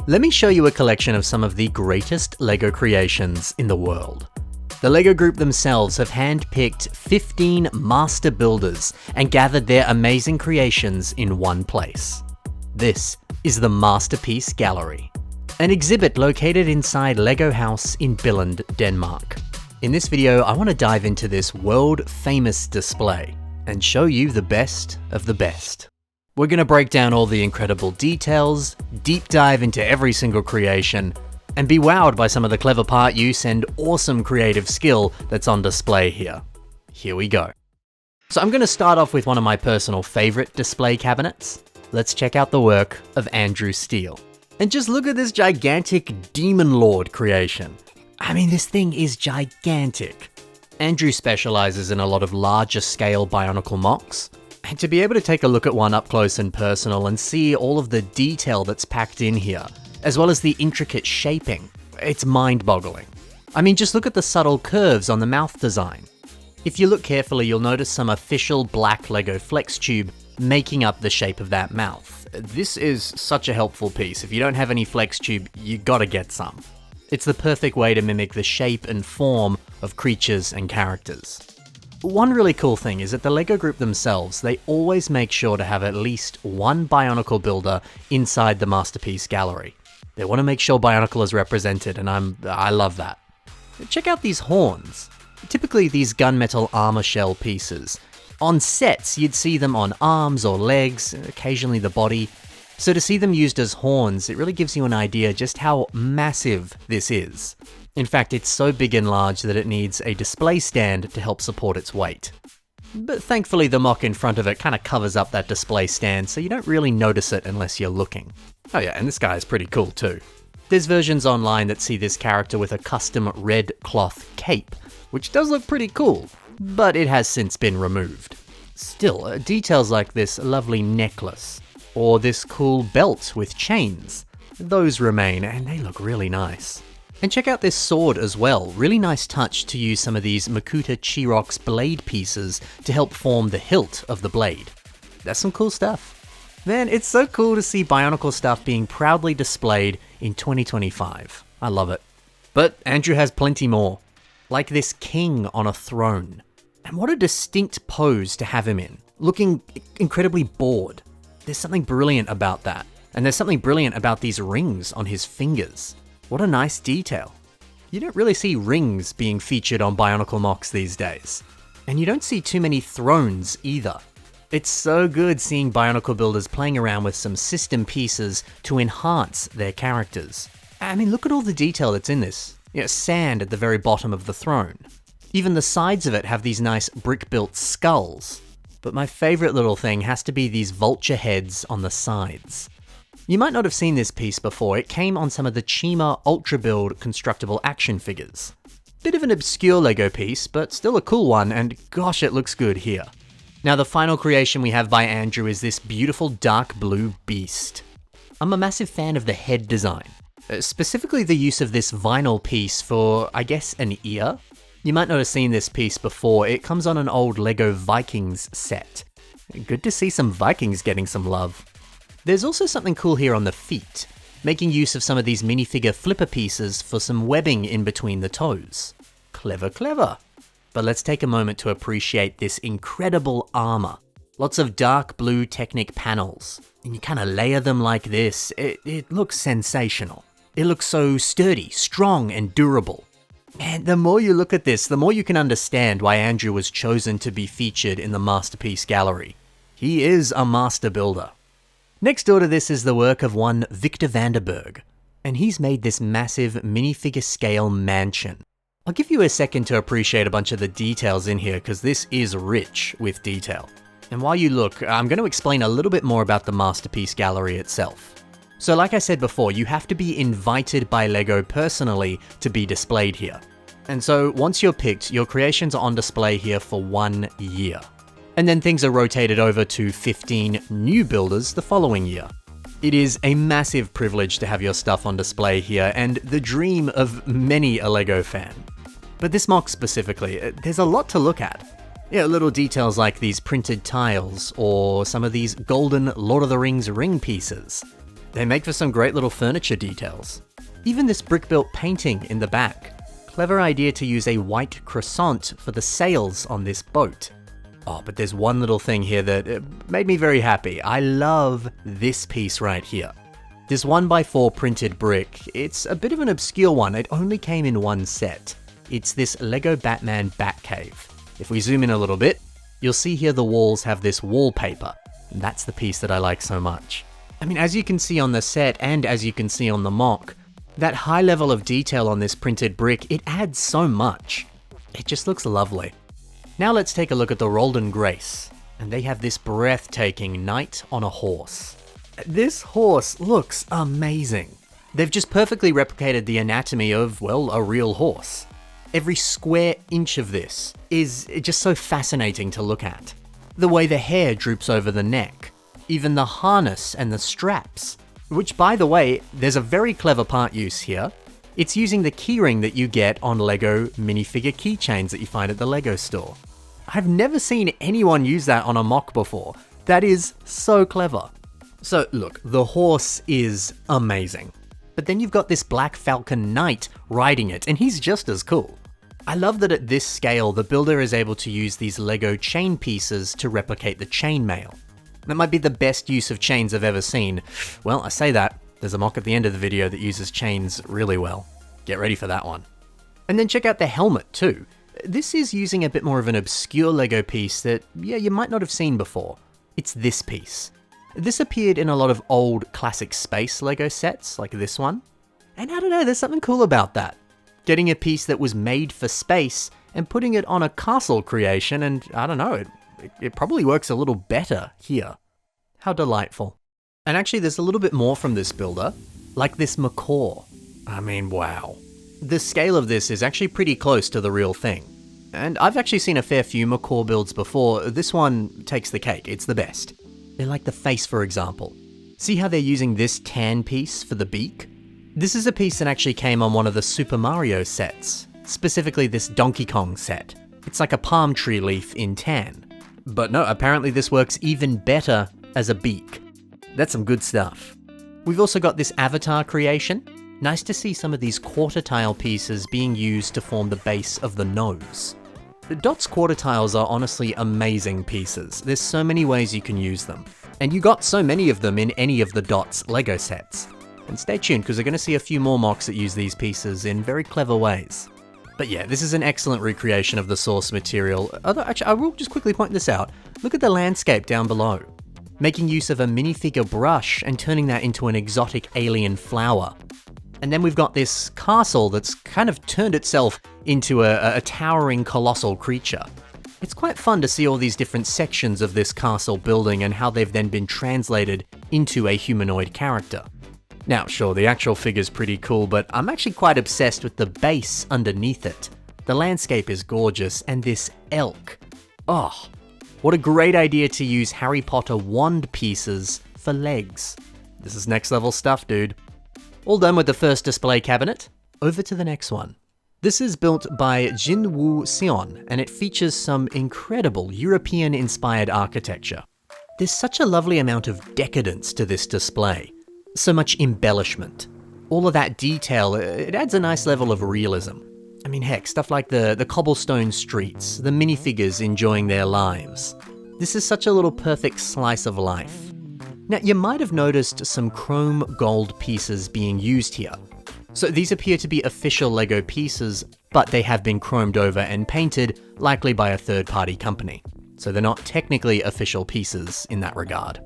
Let me show you a collection of some of the greatest LEGO creations in the world. The LEGO Group themselves have handpicked 15 master builders and gathered their amazing creations in one place. This is the Masterpiece Gallery, an exhibit located inside LEGO House in Billund, Denmark. In this video, I want to dive into this world-famous display and show you the best of the best. We're going to break down all the incredible details, deep dive into every single creation, and be wowed by some of the clever part use and awesome creative skill that's on display here. Here we go. So I'm going to start off with one of my personal favorite display cabinets. Let's check out the work of Andrew Steele. And just look at this gigantic Demon Lord creation. I mean, this thing is gigantic. Andrew specializes in a lot of larger scale Bionicle mocks, and to be able to take a look at one up close and personal and see all of the detail that's packed in here, as well as the intricate shaping, it's mind-boggling. I mean, just look at the subtle curves on the mouth design. If you look carefully, you'll notice some official black LEGO flex tube making up the shape of that mouth. This is such a helpful piece. If you don't have any flex tube, you gotta get some. It's the perfect way to mimic the shape and form of creatures and characters. One really cool thing is that the LEGO Group themselves, they always make sure to have at least one Bionicle builder inside the Masterpiece Gallery. They want to make sure Bionicle is represented, and I love that. Check out these horns. Typically these gunmetal armor shell pieces. On sets, you'd see them on arms or legs, occasionally the body. So to see them used as horns, it really gives you an idea just how massive this is. In fact, it's so big and large that it needs a display stand to help support its weight. But thankfully the mock in front of it kind of covers up that display stand, so you don't really notice it unless you're looking. Oh yeah, and this guy is pretty cool too. There's versions online that see this character with a custom red cloth cape, which does look pretty cool, but it has since been removed. Still, details like this lovely necklace, or this cool belt with chains, those remain and they look really nice. And check out this sword as well, really nice touch to use some of these Makuta Chirox blade pieces to help form the hilt of the blade. That's some cool stuff. Man, it's so cool to see Bionicle stuff being proudly displayed in 2025. I love it. But Andrew has plenty more, like this king on a throne. And what a distinct pose to have him in, looking incredibly bored. There's something brilliant about that. And there's something brilliant about these rings on his fingers. What a nice detail. You don't really see rings being featured on Bionicle mocks these days. And you don't see too many thrones either. It's so good seeing Bionicle builders playing around with some system pieces to enhance their characters. I mean, look at all the detail that's in this. You know, sand at the very bottom of the throne. Even the sides of it have these nice brick-built skulls. But my favorite little thing has to be these vulture heads on the sides. You might not have seen this piece before. It came on some of the Chima Ultra Build constructible action figures. Bit of an obscure LEGO piece, but still a cool one, and gosh, it looks good here. Now the final creation we have by Andrew is this beautiful dark blue beast. I'm a massive fan of the head design, specifically the use of this vinyl piece for, I guess, an ear. You might not have seen this piece before. It comes on an old LEGO Vikings set. Good to see some Vikings getting some love. There's also something cool here on the feet, making use of some of these minifigure flipper pieces for some webbing in between the toes. Clever, clever. But let's take a moment to appreciate this incredible armor. Lots of dark blue Technic panels, and you kind of layer them like this. It looks sensational. It looks so sturdy, strong, and durable. Man, the more you look at this, the more you can understand why Andrew was chosen to be featured in the Masterpiece Gallery. He is a master builder. Next door to this is the work of one Victor Vanderberg, and he's made this massive minifigure scale mansion. I'll give you a second to appreciate a bunch of the details in here because this is rich with detail. And while you look, I'm going to explain a little bit more about the Masterpiece Gallery itself. So like I said before, you have to be invited by LEGO personally to be displayed here. And so once you're picked, your creations are on display here for 1 year. And then things are rotated over to 15 new builders the following year. It is a massive privilege to have your stuff on display here, and the dream of many a LEGO fan. But this mock specifically, there's a lot to look at. Yeah, little details like these printed tiles, or some of these golden Lord of the Rings ring pieces. They make for some great little furniture details. Even this brick-built painting in the back. Clever idea to use a white croissant for the sails on this boat. Oh, but there's one little thing here that made me very happy. I love this piece right here. This 1x4 printed brick, it's a bit of an obscure one. It only came in one set. It's this Lego Batman Batcave. If we zoom in a little bit, you'll see here the walls have this wallpaper. And that's the piece that I like so much. I mean, as you can see on the set and as you can see on the mock, that high level of detail on this printed brick, it adds so much. It just looks lovely. Now let's take a look at the Ralden Grace. And they have this breathtaking knight on a horse. This horse looks amazing. They've just perfectly replicated the anatomy of, well, a real horse. Every square inch of this is just so fascinating to look at. The way the hair droops over the neck, even the harness and the straps, which, by the way, there's a very clever part use here. It's using the keyring that you get on Lego minifigure keychains that you find at the Lego store. I've never seen anyone use that on a mock before. That is so clever. So look, the horse is amazing. But then you've got this Black Falcon Knight riding it, and he's just as cool. I love that at this scale, the builder is able to use these Lego chain pieces to replicate the chainmail. That might be the best use of chains I've ever seen. Well, I say that, there's a mock at the end of the video that uses chains really well. Get ready for that one. And then check out the helmet too. This is using a bit more of an obscure Lego piece that, yeah, you might not have seen before. It's this piece. This appeared in a lot of old classic space Lego sets, like this one. And I don't know, there's something cool about that. Getting a piece that was made for space and putting it on a castle creation, and I don't know, it probably works a little better here. How delightful. And actually there's a little bit more from this builder, like this macaw. I mean, wow. The scale of this is actually pretty close to the real thing. And I've actually seen a fair few macaw builds before. This one takes the cake, it's the best. They're like the face, for example. See how they're using this tan piece for the beak? This is a piece that actually came on one of the Super Mario sets, specifically this Donkey Kong set. It's like a palm tree leaf in tan. But no, apparently this works even better as a beak. That's some good stuff. We've also got this avatar creation. Nice to see some of these quarter tile pieces being used to form the base of the nose. The Dot's quarter tiles are honestly amazing pieces. There's so many ways you can use them. And you got so many of them in any of the Dot's Lego sets. And stay tuned because we're going to see a few more mocks that use these pieces in very clever ways. But yeah, this is an excellent recreation of the source material. Although, actually, I will just quickly point this out. Look at the landscape down below. Making use of a minifigure brush and turning that into an exotic alien flower. And then we've got this castle that's kind of turned itself into a towering colossal creature. It's quite fun to see all these different sections of this castle building and how they've then been translated into a humanoid character. Now, sure, the actual figure's pretty cool, but I'm actually quite obsessed with the base underneath it. The landscape is gorgeous, and this elk. Oh, what a great idea to use Harry Potter wand pieces for legs. This is next level stuff, dude. All done with the first display cabinet, over to the next one. This is built by Jin Wuion, and it features some incredible European-inspired architecture. There's such a lovely amount of decadence to this display. So much embellishment. All of that detail, it adds a nice level of realism. I mean, heck, stuff like the cobblestone streets, the minifigures enjoying their lives. This is such a little perfect slice of life. Now, you might have noticed some chrome gold pieces being used here. So these appear to be official Lego pieces, but they have been chromed over and painted, likely by a third-party company. So they're not technically official pieces in that regard.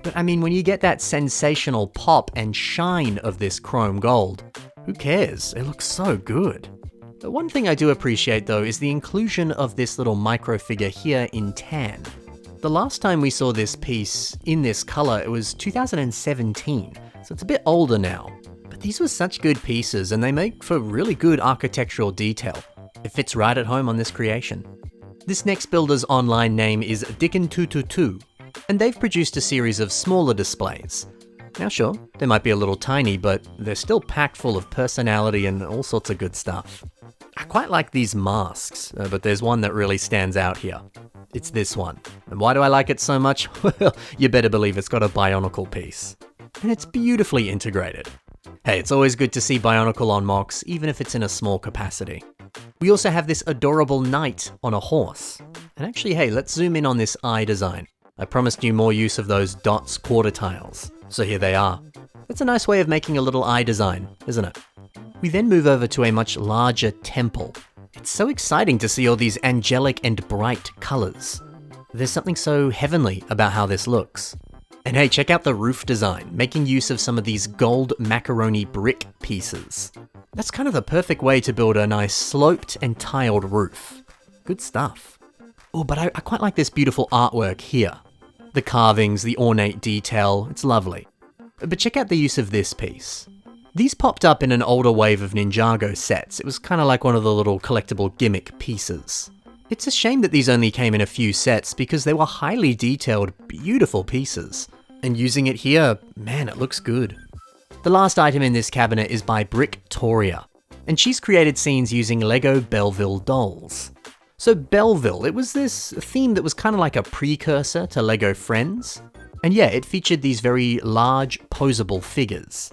But I mean, when you get that sensational pop and shine of this chrome gold, who cares? It looks so good. The one thing I do appreciate though is the inclusion of this little micro figure here in tan. The last time we saw this piece in this color, it was 2017, so it's a bit older now. But these were such good pieces and they make for really good architectural detail. It fits right at home on this creation. This next builder's online name is Dickin 222, and they've produced a series of smaller displays. Now sure, they might be a little tiny, but they're still packed full of personality and all sorts of good stuff. I quite like these masks, but there's one that really stands out here. It's this one. And why do I like it so much? Well, you better believe it's got a Bionicle piece. and it's beautifully integrated. Hey, it's always good to see Bionicle on mocks, even if it's in a small capacity. We also have this adorable knight on a horse. And actually, hey, let's zoom in on this eye design. I promised you more use of those dots quarter tiles, so here they are. That's a nice way of making a little eye design, isn't it? We then move over to a much larger temple. It's so exciting to see all these angelic and bright colors. There's something so heavenly about how this looks. And hey, check out the roof design, making use of some of these gold macaroni brick pieces. That's kind of the perfect way to build a nice sloped and tiled roof. Good stuff. Oh, but I quite like this beautiful artwork here. The carvings, the ornate detail, it's lovely. But check out the use of this piece. These popped up in an older wave of Ninjago sets. It was kind of like one of the little collectible gimmick pieces. It's a shame that these only came in a few sets because they were highly detailed, beautiful pieces. And using it here, man, it looks good. The last item in this cabinet is by Brickia, and she's created scenes using Lego Belleville dolls. So Belleville, it was this theme that was kind of like a precursor to Lego Friends. And yeah, it featured these very large, posable figures.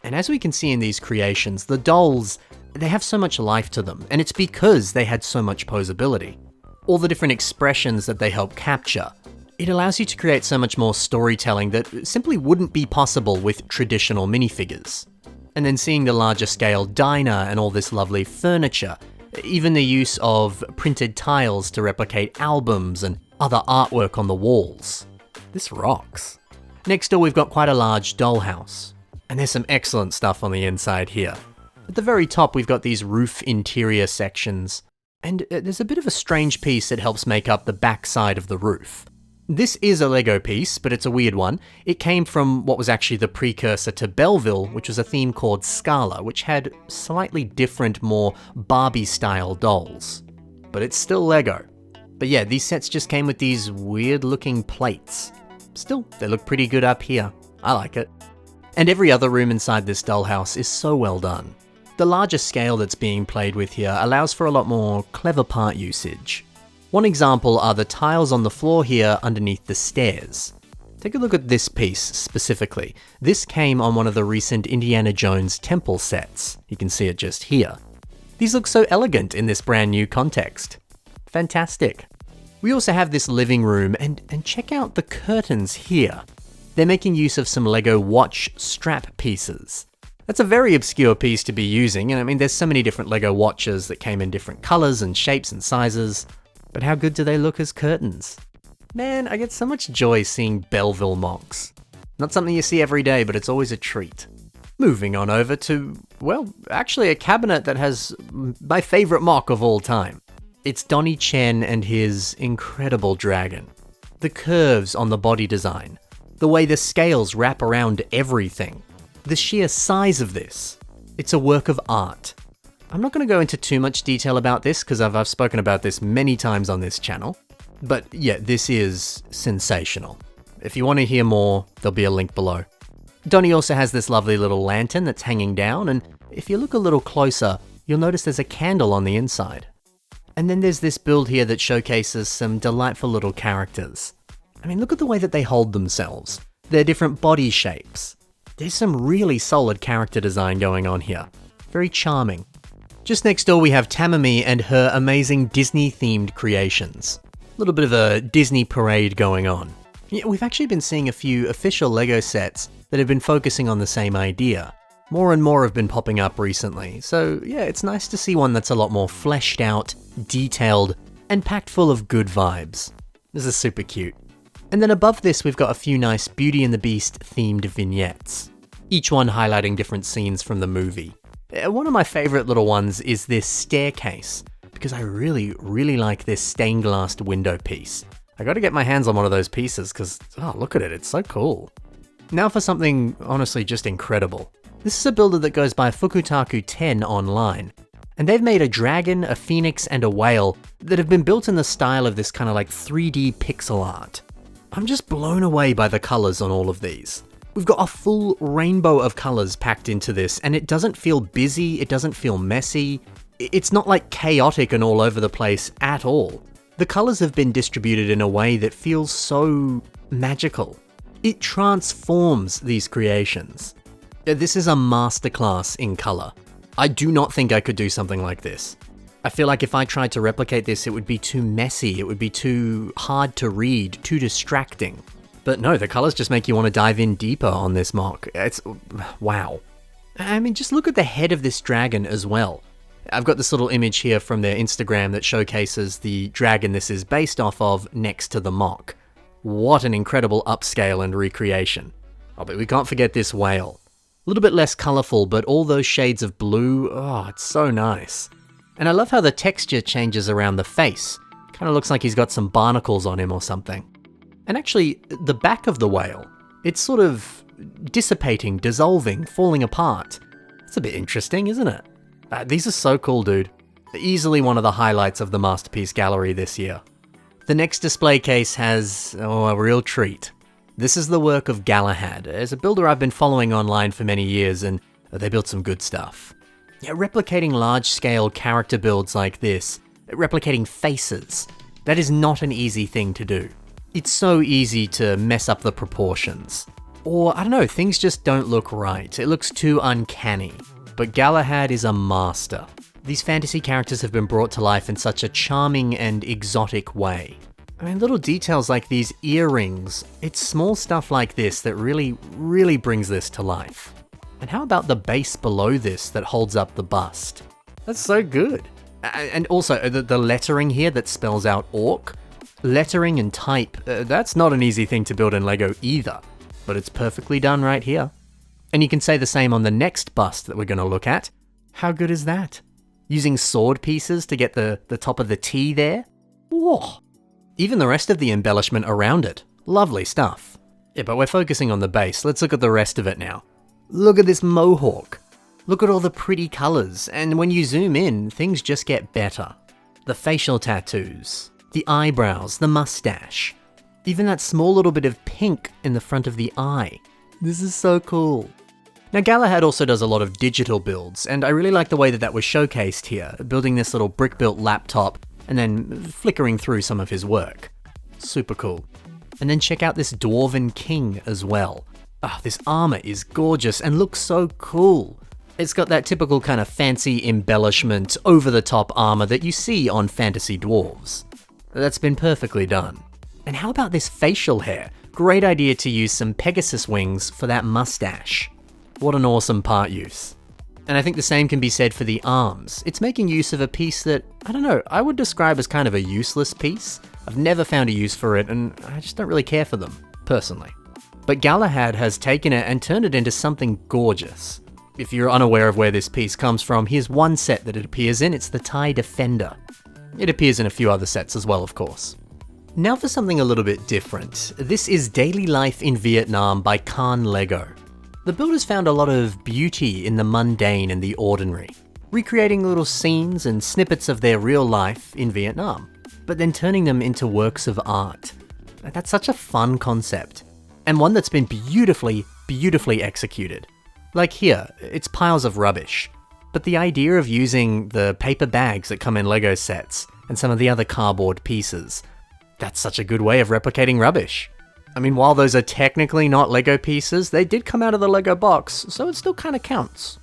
And as we can see in these creations, the dolls, they have so much life to them, and it's because they had so much posability. All the different expressions that they help capture. It allows you to create so much more storytelling that simply wouldn't be possible with traditional minifigures. And then seeing the larger scale diner and all this lovely furniture, even the use of printed tiles to replicate albums and other artwork on the walls. This rocks. Next door we've got quite a large dollhouse, and there's some excellent stuff on the inside here. At the very top we've got these roof interior sections, and there's a bit of a strange piece that helps make up the back side of the roof. This is a Lego piece, but it's a weird one. It came from what was actually the precursor to Belleville, which was a theme called Scala, which had slightly different, more Barbie-style dolls. But it's still Lego. But yeah, these sets just came with these weird-looking plates. Still, they look pretty good up here. I like it. And every other room inside this dollhouse is so well done. The larger scale that's being played with here allows for a lot more clever part usage. One example are the tiles on the floor here underneath the stairs. Take a look at this piece specifically. This came on one of the recent Indiana Jones temple sets. You can see it just here. These look so elegant in this brand new context. Fantastic. We also have this living room, and check out the curtains here. They're making use of some Lego watch strap pieces. That's a very obscure piece to be using, and I mean there's so many different Lego watches that came in different colors and shapes and sizes. But how good do they look as curtains? Man, I get so much joy seeing Belleville mocks. Not something you see every day, but it's always a treat. Moving on over to, well, actually a cabinet that has my favorite mock of all time. It's Donnie Chen and his incredible dragon. The curves on the body design, the way the scales wrap around everything, the sheer size of this. It's a work of art. I'm not going to go into too much detail about this because I've spoken about this many times on this channel. But yeah, this is sensational. If you want to hear more, there'll be a link below. Donnie also has this lovely little lantern that's hanging down, and if you look a little closer, you'll notice there's a candle on the inside. And then there's this build here that showcases some delightful little characters. I mean, look at the way that they hold themselves. Their different body shapes. There's some really solid character design going on here. Very charming. Just next door we have Tammy and her amazing Disney-themed creations. A little bit of a Disney parade going on. Yeah, we've actually been seeing a few official Lego sets that have been focusing on the same idea. More and more have been popping up recently, so yeah, it's nice to see one that's a lot more fleshed out, detailed, and packed full of good vibes. This is super cute. And then above this we've got a few nice Beauty and the Beast themed vignettes, each one highlighting different scenes from the movie. One of my favorite little ones is this staircase, because I really like this stained glass window piece. I gotta get my hands on one of those pieces because, oh, look at it, it's so cool. Now for something honestly just incredible. This is a builder that goes by Fukutaku 10 online, and they've made a dragon, a phoenix, and a whale that have been built in the style of this kind of like 3D pixel art. I'm just blown away by the colors on all of these. We've got a full rainbow of colors packed into this, and it doesn't feel busy, it doesn't feel messy. It's not like chaotic and all over the place at all. The colors have been distributed in a way that feels so magical. It transforms these creations. This is a masterclass in color. I do not think I could do something like this. I feel like if I tried to replicate this, it would be too messy, it would be too hard to read, too distracting. But no, the colors just make you want to dive in deeper on this mock. It's... wow. I mean, just look at the head of this dragon as well. I've got this little image here from their Instagram that showcases the dragon this is based off of next to the mock. What an incredible upscale and recreation. Oh, but we can't forget this whale. A little bit less colorful, but all those shades of blue, oh, it's so nice. And I love how the texture changes around the face. Kind of looks like he's got some barnacles on him or something. And actually, the back of the whale, it's sort of dissipating, dissolving, falling apart. It's a bit interesting, isn't it? These are so cool, dude. Easily one of the highlights of the Masterpiece Gallery this year. The next display case has, a real treat. This is the work of Galahad. As a builder I've been following online for many years, and they built some good stuff. Yeah, replicating large-scale character builds like this, replicating faces, that is not an easy thing to do. It's so easy to mess up the proportions. Or, I don't know, things just don't look right. It looks too uncanny. But Galahad is a master. These fantasy characters have been brought to life in such a charming and exotic way. I mean, little details like these earrings, it's small stuff like this that really, really brings this to life. And how about the base below this that holds up the bust? That's so good. And also, the lettering here that spells out orc, lettering and type, that's not an easy thing to build in LEGO either, but it's perfectly done right here. And you can say the same on the next bust that we're going to look at. How good is that? Using sword pieces to get the top of the T there? Whoa! Even the rest of the embellishment around it. Lovely stuff. Yeah, but we're focusing on the base. Let's look at the rest of it now. Look at this mohawk. Look at all the pretty colors, and when you zoom in, things just get better. The facial tattoos, the eyebrows, the mustache, even that small little bit of pink in the front of the eye. This is so cool. Now Galahad also does a lot of digital builds, and I really like the way that was showcased here, building this little brick-built laptop and then flickering through some of his work. Super cool. And then check out this Dwarven King as well. This armor is gorgeous and looks so cool. It's got that typical kind of fancy embellishment, over-the-top armor that you see on fantasy dwarves. That's been perfectly done. And how about this facial hair? Great idea to use some Pegasus wings for that mustache. What an awesome part use. And I think the same can be said for the arms. It's making use of a piece that, I don't know, I would describe as kind of a useless piece. I've never found a use for it, and I just don't really care for them, personally. But Galahad has taken it and turned it into something gorgeous. If you're unaware of where this piece comes from, here's one set that it appears in. It's the TIE Defender. It appears in a few other sets as well, of course. Now for something a little bit different. This is Daily Life in Vietnam by Khan Lego. The builders found a lot of beauty in the mundane and the ordinary, recreating little scenes and snippets of their real life in Vietnam, but then turning them into works of art. That's such a fun concept, and one that's been beautifully, beautifully executed. Like here, it's piles of rubbish, but the idea of using the paper bags that come in LEGO sets and some of the other cardboard pieces, that's such a good way of replicating rubbish. I mean, while those are technically not LEGO pieces, they did come out of the LEGO box, so it still kind of counts.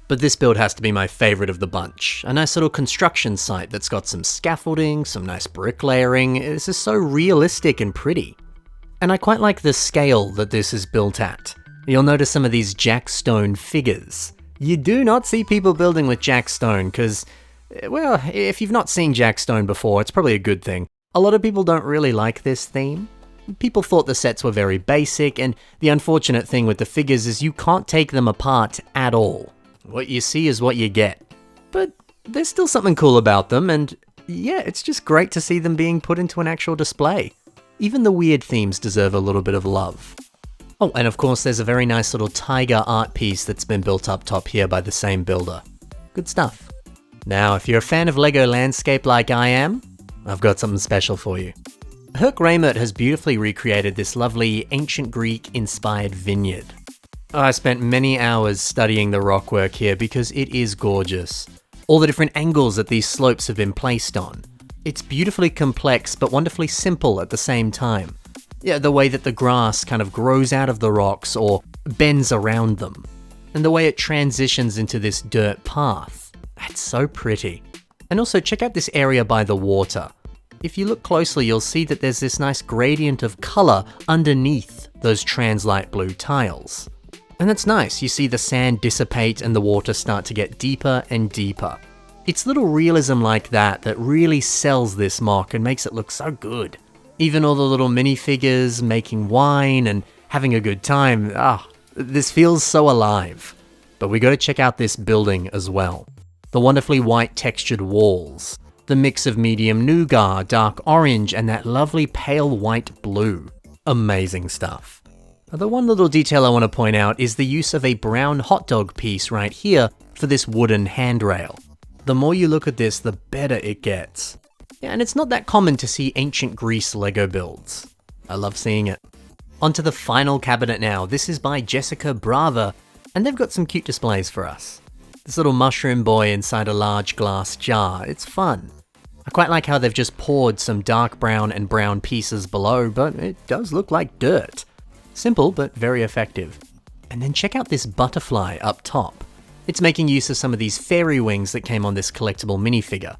But this build has to be my favorite of the bunch. A nice little construction site that's got some scaffolding, some nice bricklayering. This is so realistic and pretty. And I quite like the scale that this is built at. You'll notice some of these jackstone figures. You do not see people building with jackstone because, well, if you've not seen jackstone before, it's probably a good thing. A lot of people don't really like this theme. People thought the sets were very basic, and the unfortunate thing with the figures is you can't take them apart at all. What you see is what you get. But there's still something cool about them, and yeah, it's just great to see them being put into an actual display. Even the weird themes deserve a little bit of love. Oh, and of course there's a very nice little tiger art piece that's been built up top here by the same builder. Good stuff. Now, if you're a fan of LEGO Landscape like I am, I've got something special for you. Herc Raymert has beautifully recreated this lovely ancient Greek-inspired vineyard. I spent many hours studying the rockwork here because it is gorgeous. All the different angles that these slopes have been placed on. It's beautifully complex but wonderfully simple at the same time. Yeah, the way that the grass kind of grows out of the rocks or bends around them. And the way it transitions into this dirt path. That's so pretty. And also check out this area by the water. If you look closely, you'll see that there's this nice gradient of color underneath those trans-light blue tiles. And that's nice, you see the sand dissipate and the water start to get deeper and deeper. It's little realism like that that really sells this mock and makes it look so good. Even all the little minifigures making wine and having a good time, this feels so alive. But we gotta check out this building as well. The wonderfully white textured walls, the mix of medium nougat, dark orange, and that lovely pale white blue. Amazing stuff. The one little detail I want to point out is the use of a brown hot dog piece right here for this wooden handrail. The more you look at this, the better it gets. Yeah, and it's not that common to see ancient Greece Lego builds. I love seeing it. Onto the final cabinet now. This is by Jessica Brava, and they've got some cute displays for us. This little mushroom boy inside a large glass jar. It's fun. I quite like how they've just poured some dark brown and brown pieces below, but it does look like dirt. Simple, but very effective. And then check out this butterfly up top. It's making use of some of these fairy wings that came on this collectible minifigure.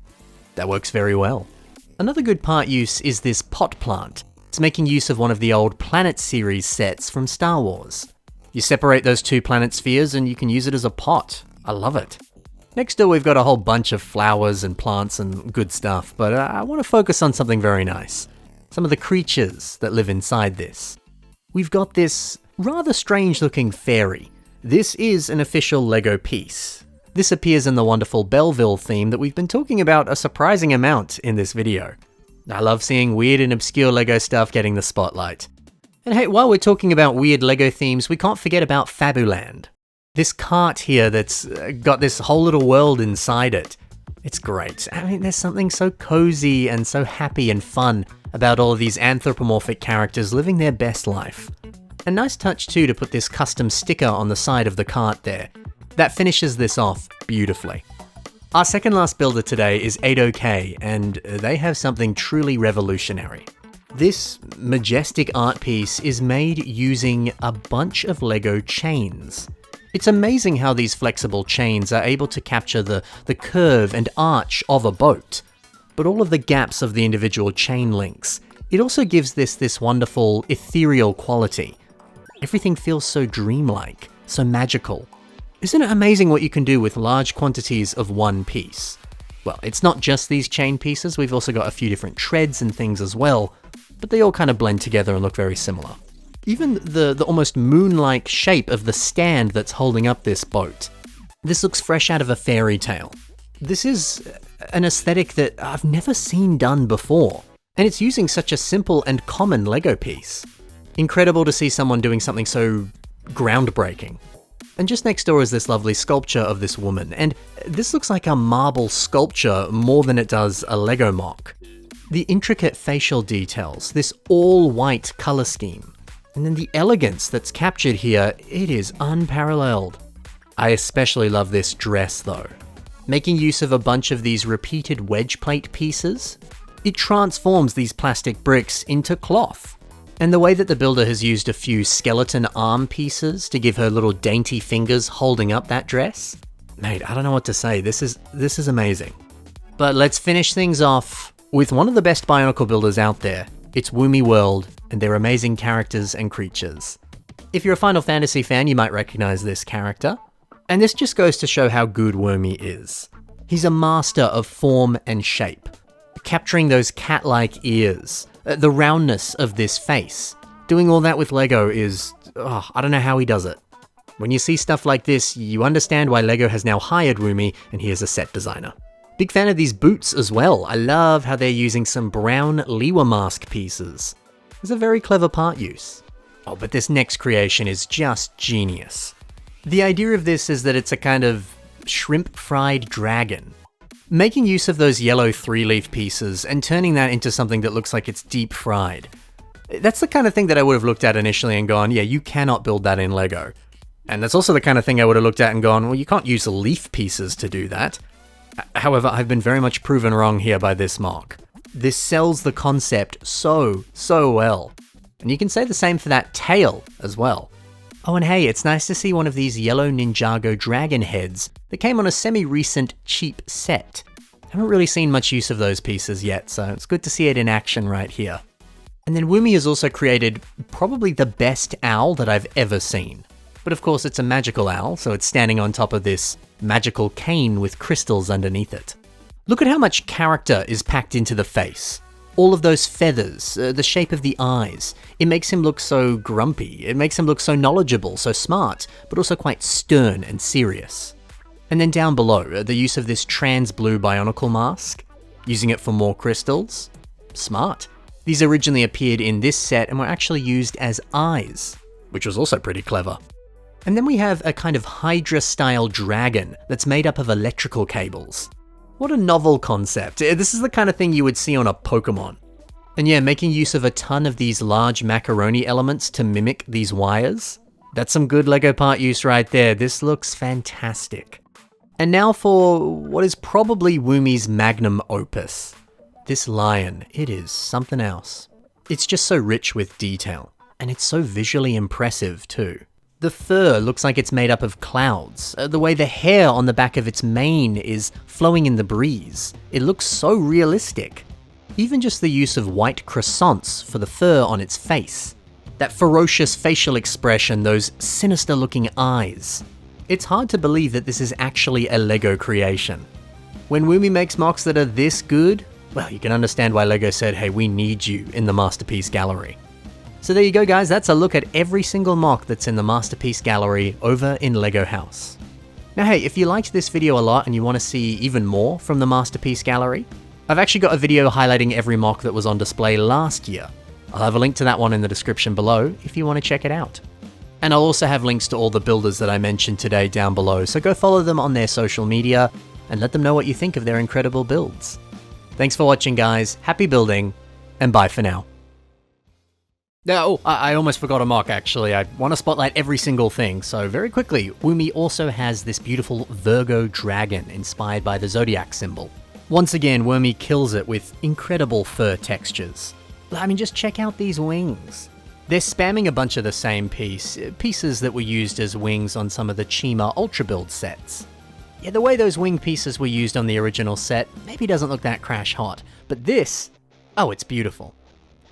That works very well. Another good part use is this pot plant. It's making use of one of the old Planet series sets from Star Wars. You separate those two planet spheres and you can use it as a pot. I love it. Next door we've got a whole bunch of flowers and plants and good stuff, but I want to focus on something very nice. Some of the creatures that live inside this. We've got this rather strange looking fairy. This is an official Lego piece. This appears in the wonderful Belleville theme that we've been talking about a surprising amount in this video. I love seeing weird and obscure Lego stuff getting the spotlight. And hey, while we're talking about weird Lego themes, we can't forget about Fabuland. This cart here that's got this whole little world inside it. It's great. I mean, there's something so cozy and so happy and fun about all of these anthropomorphic characters living their best life. A nice touch too to put this custom sticker on the side of the cart there. That finishes this off beautifully. Our second last builder today is 8OK, and they have something truly revolutionary. This majestic art piece is made using a bunch of Lego chains. It's amazing how these flexible chains are able to capture the curve and arch of a boat, but all of the gaps of the individual chain links. It also gives this wonderful ethereal quality. Everything feels so dreamlike, so magical. Isn't it amazing what you can do with large quantities of one piece? Well, it's not just these chain pieces, we've also got a few different treads and things as well, but they all kind of blend together and look very similar. Even the almost moon-like shape of the stand that's holding up this boat. This looks fresh out of a fairy tale. This is an aesthetic that I've never seen done before, and it's using such a simple and common Lego piece. Incredible to see someone doing something so groundbreaking. And just next door is this lovely sculpture of this woman, and this looks like a marble sculpture more than it does a Lego mock. The intricate facial details, this all-white color scheme, and then the elegance that's captured here, it is unparalleled. I especially love this dress though. Making use of a bunch of these repeated wedge plate pieces, it transforms these plastic bricks into cloth. And the way that the builder has used a few skeleton arm pieces to give her little dainty fingers holding up that dress. Mate, I don't know what to say, this is amazing. But let's finish things off with one of the best Bionicle builders out there. It's Woomy World and their amazing characters and creatures. If you're a Final Fantasy fan, you might recognize this character. And this just goes to show how good Woomy is. He's a master of form and shape, capturing those cat-like ears, the roundness of this face. Doing all that with Lego is, I don't know how he does it. When you see stuff like this, you understand why Lego has now hired Woomy and he is a set designer. Big fan of these boots as well. I love how they're using some brown Liwa mask pieces. It's a very clever part use. Oh, but this next creation is just genius. The idea of this is that it's a kind of shrimp fried dragon. Making use of those yellow 3-leaf pieces and turning that into something that looks like it's deep fried. That's the kind of thing that I would have looked at initially and gone, yeah, you cannot build that in Lego. And that's also the kind of thing I would have looked at and gone, well, you can't use leaf pieces to do that. However, I've been very much proven wrong here by this mock. This sells the concept so well. And you can say the same for that tail as well. Oh, and hey, it's nice to see one of these yellow Ninjago dragon heads that came on a semi-recent cheap set. I haven't really seen much use of those pieces yet, so it's good to see it in action right here. And then Woomy has also created probably the best owl that I've ever seen. But of course it's a magical owl, so it's standing on top of this magical cane with crystals underneath it. Look at how much character is packed into the face. All of those feathers, the shape of the eyes. It makes him look so grumpy. It makes him look so knowledgeable, so smart, but also quite stern and serious. And then down below, the use of this trans blue bionicle mask. Using it for more crystals. Smart. These originally appeared in this set and were actually used as eyes, which was also pretty clever. And then we have a kind of Hydra-style dragon that's made up of electrical cables. What a novel concept. This is the kind of thing you would see on a Pokemon. And yeah, making use of a ton of these large macaroni elements to mimic these wires. That's some good Lego part use right there. This looks fantastic. And now for what is probably Woomy's Magnum Opus. This lion, it is something else. It's just so rich with detail. And it's so visually impressive too. The fur looks like it's made up of clouds. The way the hair on the back of its mane is flowing in the breeze. It looks so realistic. Even just the use of white croissants for the fur on its face. That ferocious facial expression, those sinister looking eyes. It's hard to believe that this is actually a Lego creation. When Woomy makes MOCs that are this good, well, you can understand why Lego said, hey, we need you in the Masterpiece Gallery. So there you go guys, that's a look at every single MOC that's in the Masterpiece Gallery over in Lego House. Now hey, if you liked this video a lot and you want to see even more from the Masterpiece Gallery, I've actually got a video highlighting every MOC that was on display last year. I'll have a link to that one in the description below if you want to check it out. And I'll also have links to all the builders that I mentioned today down below, so go follow them on their social media and let them know what you think of their incredible builds. Thanks for watching guys, happy building, and bye for now. Oh, I almost forgot a MOC actually. I want to spotlight every single thing, so very quickly, Woomy also has this beautiful Virgo dragon inspired by the zodiac symbol. Once again, Woomy kills it with incredible fur textures. I mean, just check out these wings. They're spamming a bunch of the same pieces that were used as wings on some of the Chima Ultra Build sets. Yeah, the way those wing pieces were used on the original set maybe doesn't look that crash hot, but this, oh, it's beautiful.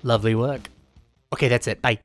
Lovely work. Okay, that's it. Bye.